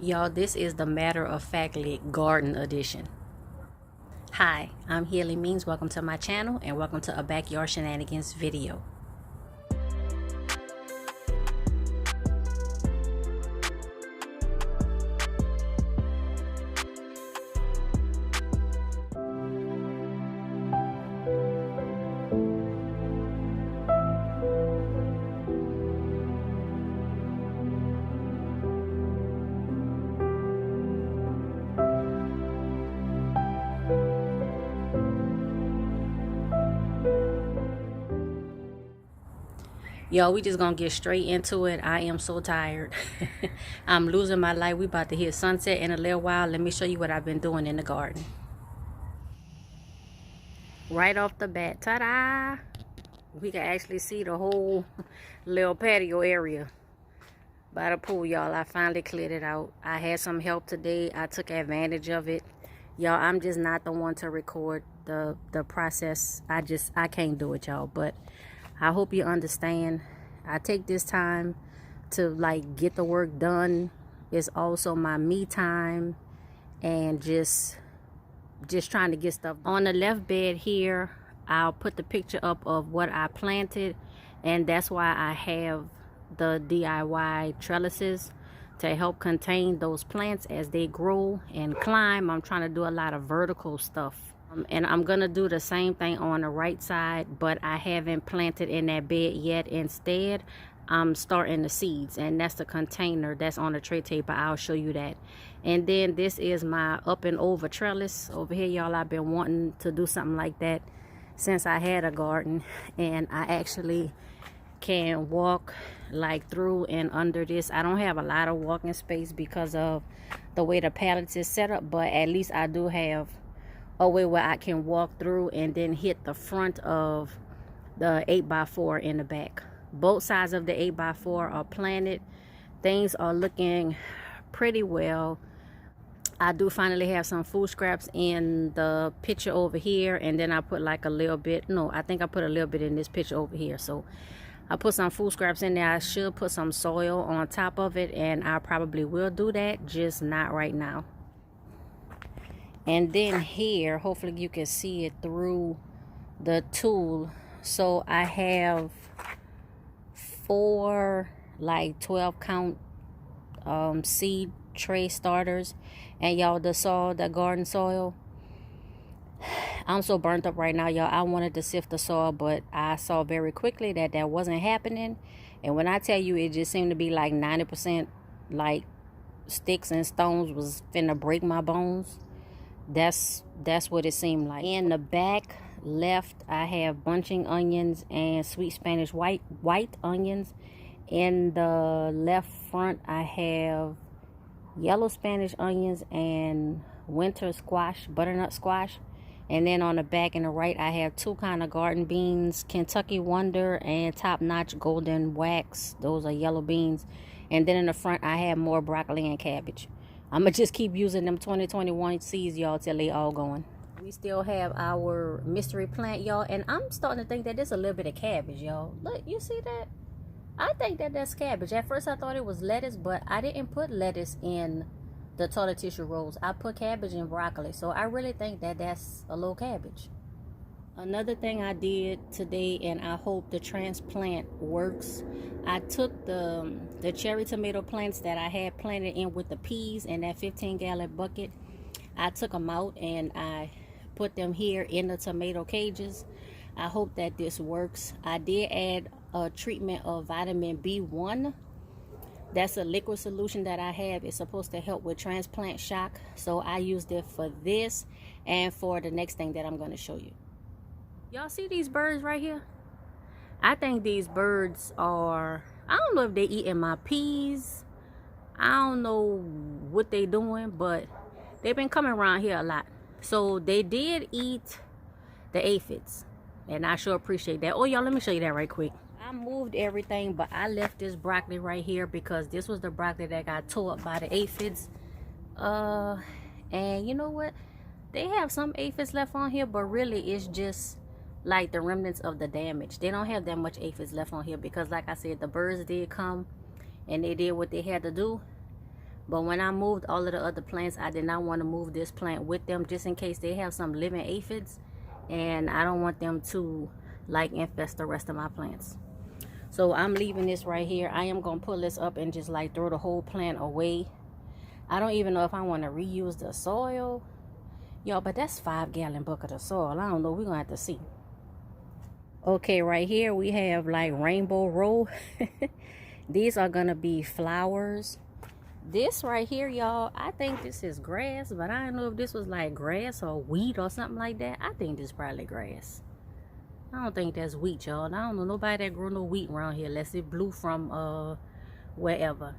Y'all, this is the matter of factly garden edition. Hi, I'm Healy Means. Welcome to my channel and welcome to a backyard shenanigans video. Y'all, we just gonna get straight into it. I am so tired. I'm losing my life. We about to hit sunset in a little while. Let me show you what I've been doing in the garden. Right off the bat, ta-da! We can actually see the whole little patio area by the pool, y'all. I finally cleared it out. I had some help today. I took advantage of it. Y'all, I'm just not the one to record the process. I can't do it, y'all. But I hope you understand. I take this time to like get the work done. It's also my me time and just trying to get stuff done. On the left bed here, I'll put the picture up of what I planted, and that's why I have the DIY trellises to help contain those plants as they grow and climb. I'm trying to do a lot of vertical stuff. And I'm gonna do the same thing on the right side, but I haven't planted in that bed yet. Instead, I'm starting the seeds, and that's the container that's on the tray table. I'll show you that. And then this is my up and over trellis over here, y'all. I've been wanting to do something like that since I had a garden, and I actually can walk like through and under this. I don't have a lot of walking space because of the way the pallets is set up, but at least I do have a way where I can walk through and then hit the front of the 8x4 in the back. Both sides of the 8x4 are planted. Things are looking pretty well. I do finally have some food scraps in the pitcher over here, and then I put like a little bit, no, I think I put a little bit in this pitcher over here. So I put some food scraps in there. I should put some soil on top of it, and I probably will do that, just not right now. And then here, hopefully you can see it through the tool. So I have 4 like 12 count seed tray starters. And y'all, the garden soil, I'm so burnt up right now, y'all. I wanted to sift the soil, but I saw very quickly that that wasn't happening. And when I tell you, it just seemed to be like 90% like sticks and stones was finna break my bones. That's what it seemed like. In the back left, I have bunching onions and sweet Spanish white onions. In the left front, I have yellow Spanish onions and winter squash, butternut squash. And then on the back and the right, I have 2 kind of garden beans, Kentucky Wonder and Top Notch Golden Wax. Those are yellow beans. And then in the front, I have more broccoli and cabbage. I'm going to just keep using them 2021 seeds, y'all, till they all going. We still have our mystery plant, y'all. And I'm starting to think that there's a little bit of cabbage, y'all. Look, you see that? I think that that's cabbage. At first, I thought it was lettuce, but I didn't put lettuce in the toilet tissue rolls. I put cabbage and broccoli. So I really think that that's a little cabbage. Another thing I did today, and I hope the transplant works, I took the cherry tomato plants that I had planted in with the peas in that 15-gallon bucket. I took them out and I put them here in the tomato cages. I hope that this works. I did add a treatment of vitamin B1. That's a liquid solution that I have. It's supposed to help with transplant shock. So I used it for this and for the next thing that I'm going to show you. Y'all see these birds right here? I think these birds are, I don't know if they eating my peas. I don't know what they doing, but they've been coming around here a lot. So they did eat the aphids, and I sure appreciate that. Oh, y'all, let me show you that right quick. I moved everything, but I left this broccoli right here because this was the broccoli that got tore up by the aphids. And you know what? They have some aphids left on here, but really it's just like the remnants of the damage. They don't have that much aphids left on here because, like I said, the birds did come and they did what they had to do. But when I moved all of the other plants, I did not want to move this plant with them, just in case they have some living aphids, and I don't want them to like infest the rest of my plants. So I'm leaving this right here. I am gonna pull this up and just like throw the whole plant away. I don't even know if I want to reuse the soil, y'all, but that's 5-gallon bucket of soil. I don't know, we're gonna have to see. Okay, right here we have like rainbow row. These are gonna be flowers. This right here, y'all, I think this is grass, but I don't know if this was like grass or wheat or something like that. I think this is probably grass. I don't think that's wheat, y'all. I don't know nobody that grew no wheat around here unless it blew from wherever.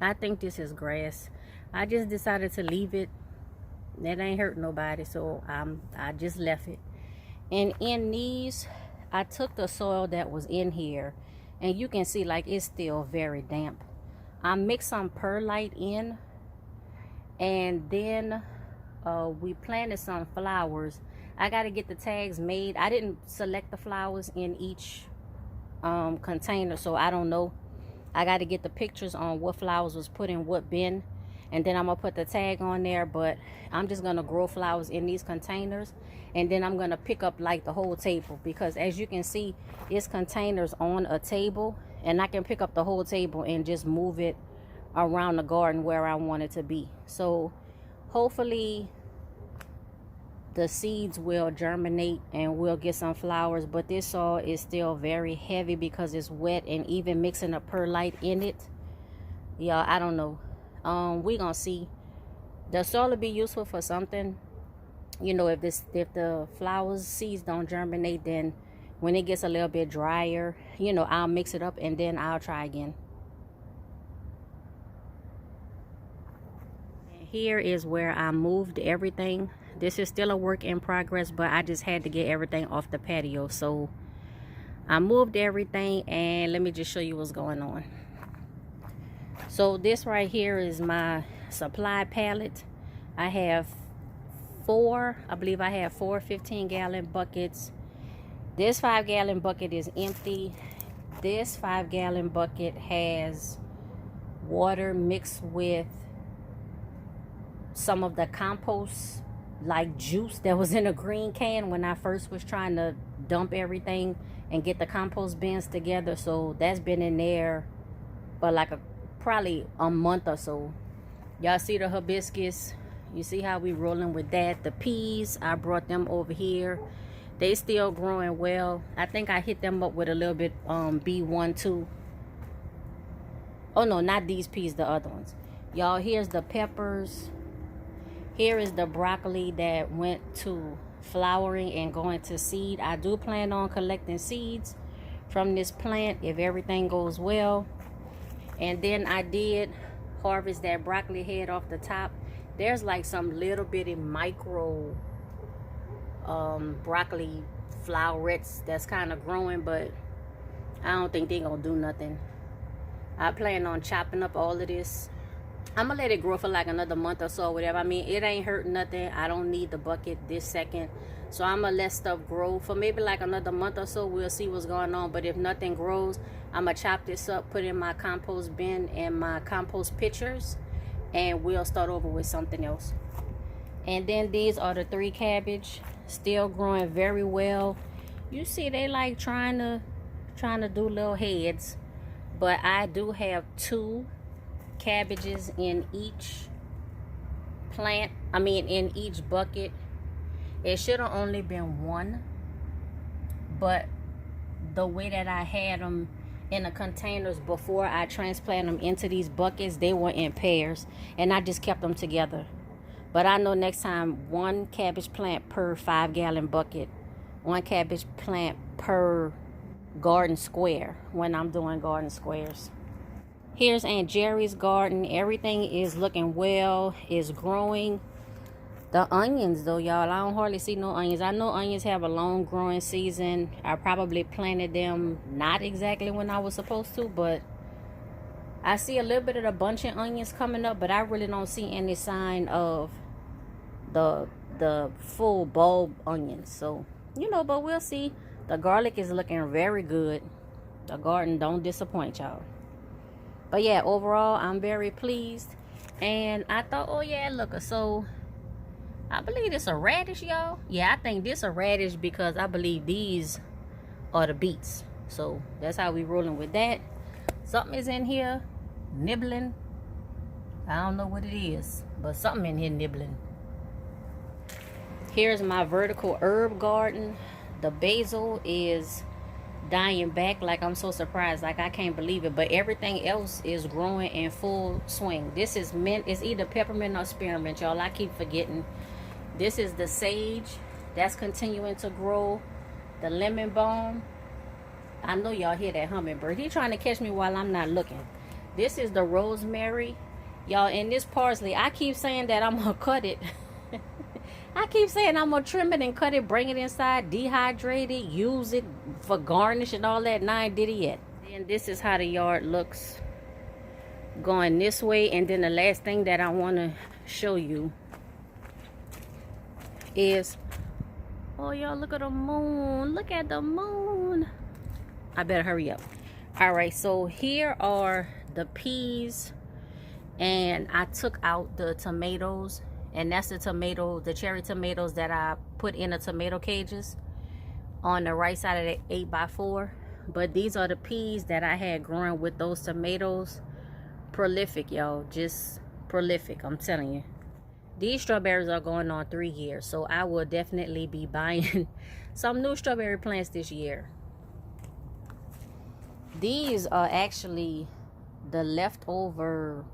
I think this is grass. I just decided to leave it. That ain't hurt nobody, so I just left it. And in these, I took the soil that was in here, and you can see like it's still very damp. I mixed some perlite in, and then we planted some flowers. I got to get the tags made. I didn't select the flowers in each container, so I don't know. I got to get the pictures on what flowers was put in what bin, and then I'm gonna put the tag on there. But I'm just gonna grow flowers in these containers, and then I'm gonna pick up like the whole table, because as you can see, it's containers on a table, and I can pick up the whole table and just move it around the garden where I want it to be. So hopefully the seeds will germinate and we'll get some flowers. But this soil is still very heavy because it's wet, and even mixing a perlite in it, yeah, I don't know. We gonna see. The soil will be useful for something, you know. If the flowers seeds don't germinate, then when it gets a little bit drier, you know, I'll mix it up and then I'll try again. And here is where I moved everything. This is still a work in progress, but I just had to get everything off the patio. So I moved everything, and let me just show you what's going on. So this right here is my supply pallet. I have I believe I have four 15-gallon buckets. This 5-gallon bucket is empty. This 5-gallon bucket has water mixed with some of the compost like juice that was in a green can when I first was trying to dump everything and get the compost bins together. So that's been in there for like probably a month or so. Y'all see the hibiscus? You see how we rolling with that? The peas, I brought them over here. They still growing well. I think I hit them up with a little bit B1 too. Oh no, not these peas, the other ones. Y'all, here's the peppers. Here is the broccoli that went to flowering and going to seed. I do plan on collecting seeds from this plant if everything goes well. And then I did harvest that broccoli head off the top. There's like some little bitty micro broccoli flowerets that's kind of growing, but I don't think they're gonna do nothing. I plan on chopping up all of this. I'm gonna let it grow for like another month or so, whatever. I mean, it ain't hurting nothing. I don't need the bucket this second, so I'm gonna let stuff grow for maybe like another month or so. We'll see what's going on. But if nothing grows, I'm gonna chop this up, put in my compost bin and my compost pitchers, and we'll start over with something else. And then these are the 3 cabbage, still growing very well. You see they like trying to do little heads, but I do have 2 cabbages in each plant. I mean in each bucket. It should have only been 1, but the way that I had them in the containers before I transplant them into these buckets, they were in pairs, and I just kept them together. But I know next time 1 cabbage plant per 5-gallon bucket, 1 cabbage plant per garden square when I'm doing garden squares. Here's Aunt Jerry's garden. Everything is looking well, is growing. The onions though, y'all, I don't hardly see no onions. I know onions have a long growing season. I probably planted them not exactly when I was supposed to, but I see a little bit of the bunching onions coming up, but I really don't see any sign of the full bulb onions. So, you know, but we'll see. The garlic is looking very good. The garden don't disappoint, y'all. But yeah, overall, I'm very pleased. And I thought, oh yeah, look, so I believe it's a radish, y'all. Yeah, I think this a radish because I believe these are the beets. So that's how we rolling with that. Something is in here nibbling. I don't know what it is, but something in here nibbling. Here's my vertical herb garden. The basil is dying back. Like, I'm so surprised, like I can't believe it, but everything else is growing in full swing. This is mint. It's either peppermint or spearmint, y'all. I keep forgetting. This is the sage that's continuing to grow. The lemon balm. I know y'all hear that hummingbird. He trying to catch me while I'm not looking. This is the rosemary, y'all. And this parsley, I keep saying that I'm gonna cut it. I keep saying I'm gonna trim it and cut it, bring it inside, dehydrate it, use it for garnish and all that. And I ain't did it yet. And this is how the yard looks going this way. And then the last thing that I want to show you is, oh y'all, look at the moon. Look at the moon. I better hurry up. All right, so here are the peas, and I took out the tomatoes. And that's the cherry tomatoes that I put in the tomato cages on the right side of the 8x4. But these are the peas that I had growing with those tomatoes. Prolific, y'all. Just prolific, I'm telling you. These strawberries are going on 3 years. So I will definitely be buying some new strawberry plants this year. These are actually the leftover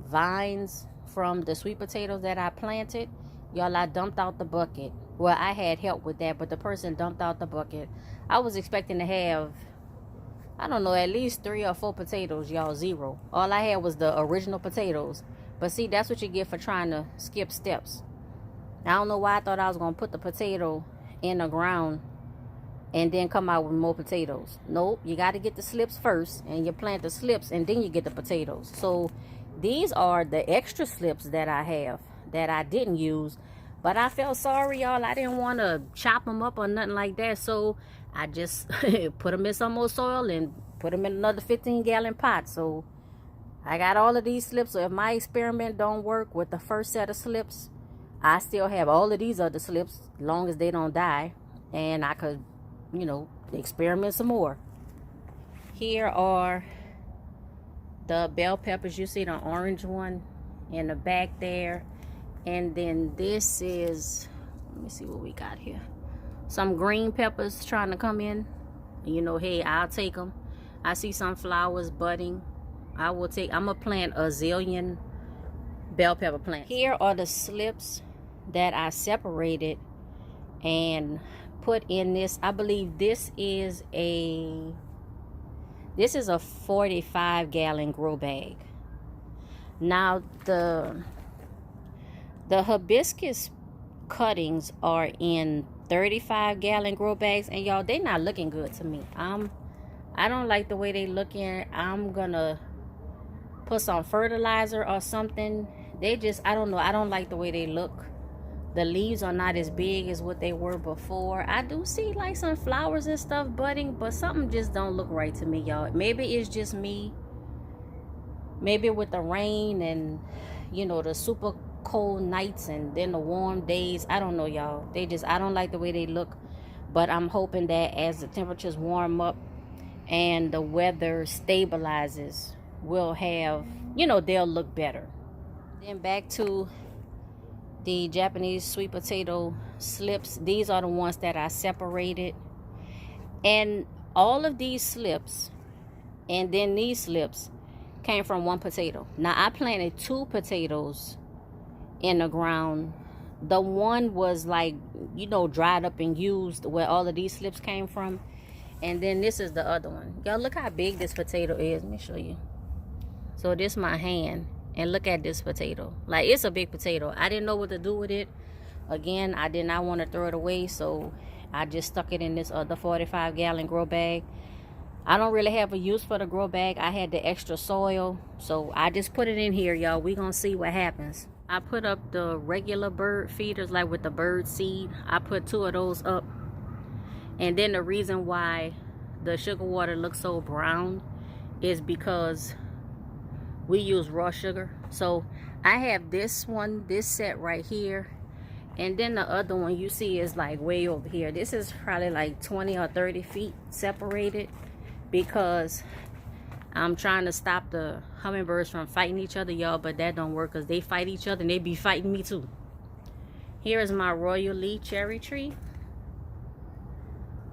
vines from the sweet potatoes that I planted. Y'all, I dumped out the bucket. Well, I had help with that, but the person dumped out the bucket. I was expecting to have, I don't know, at least 3 or 4 potatoes, y'all. 0. All I had was the original potatoes. But see, that's what you get for trying to skip steps. I don't know why I thought I was going to put the potato in the ground and then come out with more potatoes. Nope, you got to get the slips first, and you plant the slips, and then you get the potatoes. So these are the extra slips that I have that I didn't use, but I felt sorry, y'all. I didn't want to chop them up or nothing like that, so I just put them in some more soil and put them in another 15-gallon pot. So I got all of these slips. So if my experiment don't work with the first set of slips, I still have all of these other slips, as long as they don't die, and I could, you know, experiment some more. Here are the bell peppers. You see the orange one in the back there. And then this is, let me see what we got here. Some green peppers trying to come in. You know, hey, I'll take them. I see some flowers budding. I'm gonna plant a zillion bell pepper plants. Here are the slips that I separated and put in this. I believe this is a 45-gallon grow bag. Now the hibiscus cuttings are in 35-gallon grow bags, and y'all, they not looking good to me. I don't like the way they looking. I'm gonna put some fertilizer or something. They just, I don't know, I don't like the way they look. The leaves are not as big as what they were before. I do see like some flowers and stuff budding, but something just don't look right to me, y'all. Maybe it's just me. Maybe with the rain and, you know, the super cold nights and then the warm days. I don't know, y'all. I don't like the way they look. But I'm hoping that as the temperatures warm up and the weather stabilizes, we'll have, you know, they'll look better. Then back to the Japanese sweet potato slips. These are the ones that I separated. And all of these slips and then these slips came from one potato. Now, I planted 2 potatoes in the ground. The one was like, you know, dried up and used, where all of these slips came from. And then this is the other one. Y'all, look how big this potato is. Let me show you. So this is my hand. And look at this potato. Like, it's a big potato. I didn't know what to do with it. Again, I did not want to throw it away, so I just stuck it in this other 45-gallon grow bag. I don't really have a use for the grow bag. I had the extra soil, so I just put it in here, y'all. We gonna see what happens. I put up the regular bird feeders, like with the bird seed. I put 2 of those up. And then the reason why the sugar water looks so brown is because we use raw sugar. So I have this one, this set right here, and then the other one you see is like way over here. This is probably like 20 or 30 feet separated, because I'm trying to stop the hummingbirds from fighting each other, y'all, but that don't work, because they fight each other and they be fighting me too. Here is my Royal Lee cherry tree.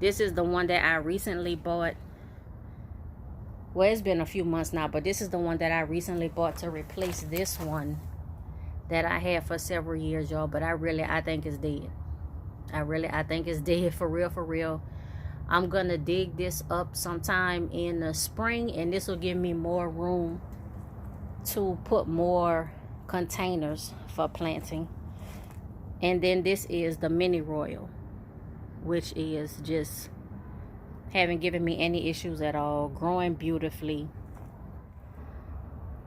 This is the one that I recently bought. Well, it's been a few months now, but this is the one that I recently bought to replace this one that I had for several years, y'all. But I think it's dead. I think it's dead for real, for real. I'm gonna dig this up sometime in the spring, and this will give me more room to put more containers for planting. And then this is the mini royal, which is just haven't given me any issues at all, growing beautifully.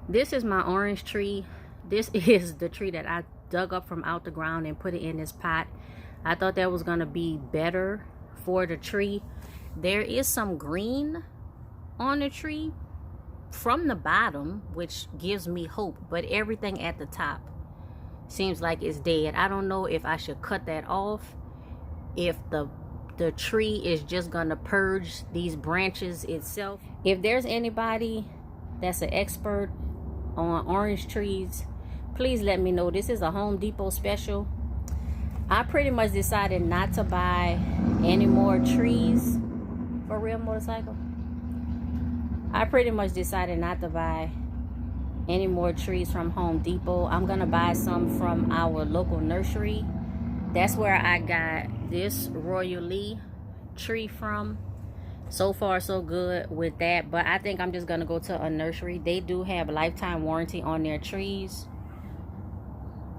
This is my orange tree. This is the tree that I dug up from out the ground and put it in this pot. I thought that was gonna be better for the tree. There is some green on the tree from the bottom, which gives me hope, but everything at the top seems like it's dead. I don't know if I should cut that off, if the tree is just gonna purge these branches itself. If there's anybody that's an expert on orange trees, please let me know. This is a Home Depot special. I pretty much decided not to buy any more trees for Real Motorcycle. I pretty much decided not to buy any more trees from Home Depot. I'm gonna buy some from our local nursery. That's where I got this Royal Lee tree from. So far so good with that, but I think I'm just gonna go to a nursery. They do have lifetime warranty on their trees,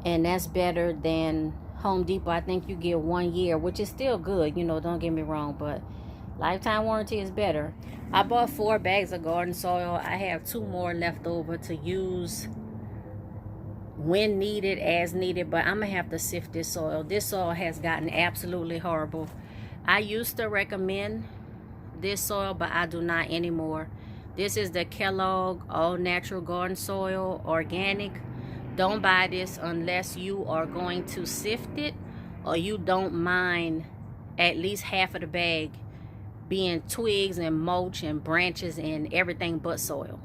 and that's better than Home Depot. I think you get 1 year, which is still good, you know, don't get me wrong, but lifetime warranty is better. I bought 4 bags of garden soil. I have 2 more left over to use when needed, as needed, but I'm gonna have to sift this soil. This soil has gotten absolutely horrible. I used to recommend this soil, but I do not anymore. This is the Kellogg All Natural Garden Soil Organic. Don't buy this unless you are going to sift it, or you don't mind at least half of the bag being twigs and mulch and branches and everything but soil.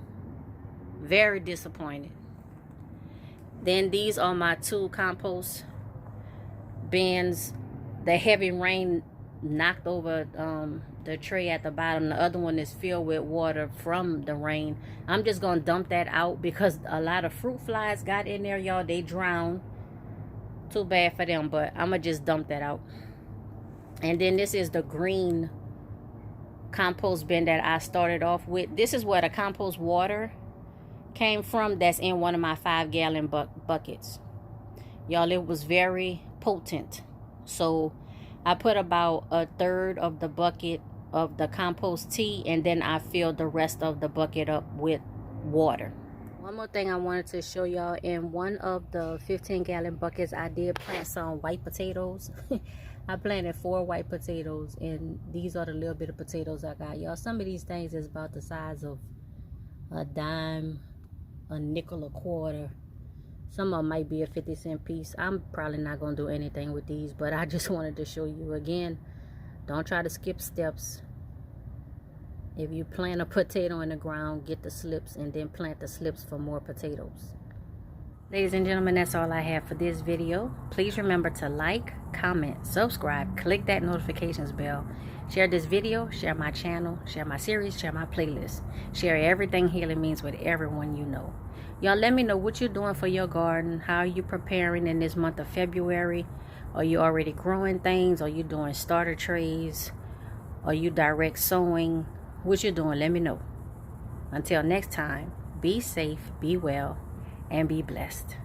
Very disappointed. Then these are my 2 compost bins. The heavy rain knocked over the tray at the bottom. The other one is filled with water from the rain. I'm just gonna dump that out because a lot of fruit flies got in there, y'all. They drowned. Too bad for them, but I'm gonna just dump that out. And then this is the green compost bin that I started off with. This is where the compost water came from. That's in one of my 5-gallon buckets, y'all. It was very potent, so I put about 1/3 of the bucket of the compost tea, and then I filled the rest of the bucket up with water. One more thing I wanted to show y'all. In one of the 15-gallon buckets, I did plant some white potatoes. I planted 4 white potatoes, and these are the little bit of potatoes I got, y'all. Some of these things is about the size of a dime, a nickel, a quarter. Some of them might be a 50-cent piece. I'm probably not going to do anything with these, but I just wanted to show you again. Don't try to skip steps. If you plant a potato in the ground, get the slips, and then plant the slips for more potatoes. Ladies and gentlemen, that's all I have for this video. Please remember to like, comment, subscribe, click that notifications bell. Share this video, share my channel, share my series, share my playlist. Share everything Healy means with everyone you know. Y'all let me know what you're doing for your garden. How are you preparing in this month of February? Are you already growing things? Are you doing starter trays? Are you direct sowing? What you doing? Let me know. Until next time, be safe, be well, and be blessed.